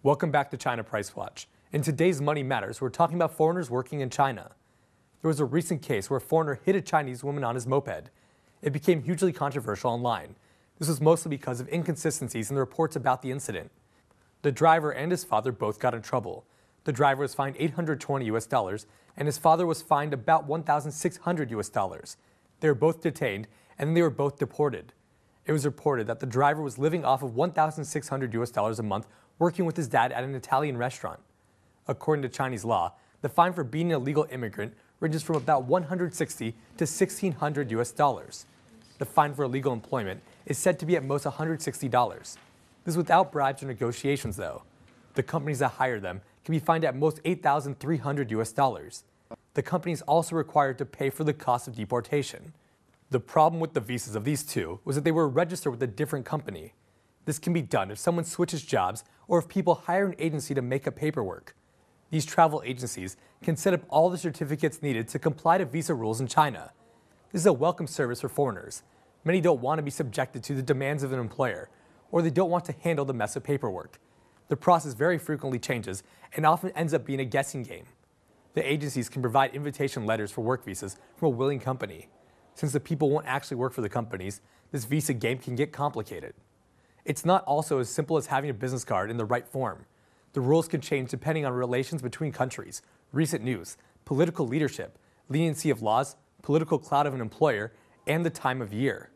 Welcome back to China Price Watch. In today's Money Matters, we're talking about foreigners working in China. There was a recent case where a foreigner hit a Chinese woman on his moped. It became hugely controversial online. This was mostly because of inconsistencies in the reports about the incident. The driver and his father both got in trouble. The driver was fined $820 and his father was fined about $1,600. They were both detained and then they were both deported. It was reported that the driver was living off of $1,600 a month working with his dad at an Italian restaurant. According to Chinese law, the fine for being an illegal immigrant ranges from about $160 to $1,600. The fine for illegal employment is said to be at most $160. This is without bribes or negotiations, though. The companies that hire them can be fined at most $8,300. The company is also required to pay for the cost of deportation. The problem with the visas of these two was that they were registered with a different company. This can be done if someone switches jobs or if people hire an agency to make up paperwork. These travel agencies can set up all the certificates needed to comply to visa rules in China. This is a welcome service for foreigners. Many don't want to be subjected to the demands of an employer, or they don't want to handle the mess of paperwork. The process very frequently changes and often ends up being a guessing game. The agencies can provide invitation letters for work visas from a willing company. Since the people won't actually work for the companies, this visa game can get complicated. It's not also as simple as having a business card in the right form. The rules can change depending on relations between countries, recent news, political leadership, leniency of laws, political clout of an employer, and the time of year.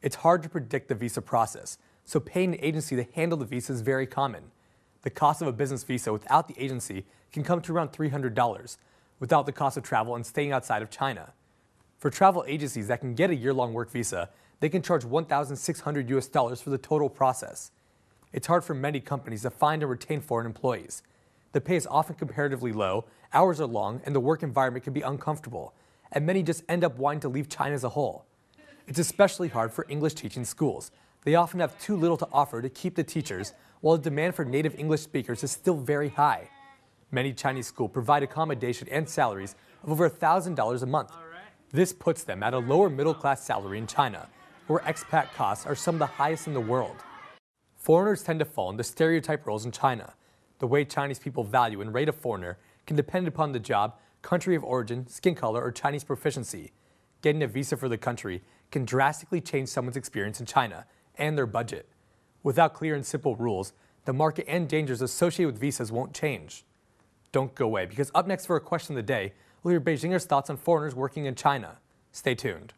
It's hard to predict the visa process, so paying an agency to handle the visa is very common. The cost of a business visa without the agency can come to around $300, without the cost of travel and staying outside of China. For travel agencies that can get a year-long work visa, they can charge $1,600 for the total process. It's hard for many companies to find and retain foreign employees. The pay is often comparatively low, hours are long, and the work environment can be uncomfortable, and many just end up wanting to leave China as a whole. It's especially hard for English teaching schools. They often have too little to offer to keep the teachers, while the demand for native English speakers is still very high. Many Chinese schools provide accommodation and salaries of over $1,000 a month. This puts them at a lower middle-class salary in China, where expat costs are some of the highest in the world. Foreigners tend to fall into stereotype roles in China. The way Chinese people value and rate a foreigner can depend upon the job, country of origin, skin color, or Chinese proficiency. Getting a visa for the country can drastically change someone's experience in China and their budget. Without clear and simple rules, the market and dangers associated with visas won't change. Don't go away, because up next for a question of the day, we'll hear Beijingers' thoughts on foreigners working in China. Stay tuned.